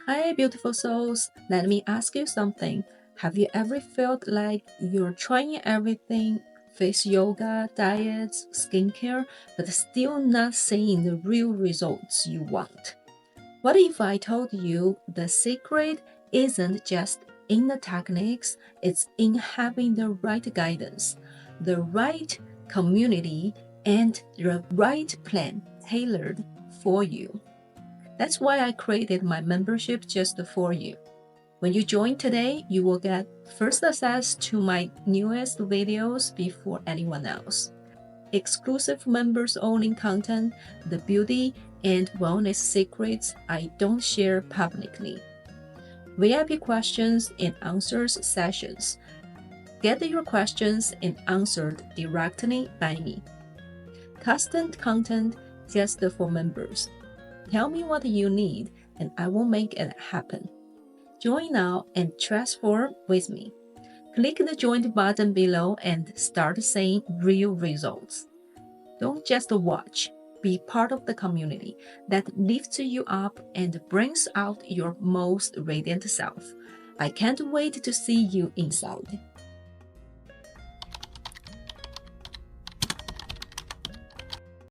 Hi, beautiful souls. Let me ask you something. Have you ever felt like you're trying everything, face yoga, diets, skincare, but still not seeing the real results you want? What if I told you the secret isn't just in the techniques, it's in having the right guidance, the right community, and the right plan tailored for you? That's why I created my membership just for you. When you join today, you will get first access to my newest videos before anyone else, exclusive members only content, the beauty and wellness secrets I don't share publicly, VIP questions and answers sessions. Get your questions and answered directly by me. Custom content just for members. Tell me what you need, and I will make it happen. Join now and transform with me. Click the join button below and start seeing real results. Don't just watch, be part of the community that lifts you up and brings out your most radiant self. I can't wait to see you inside.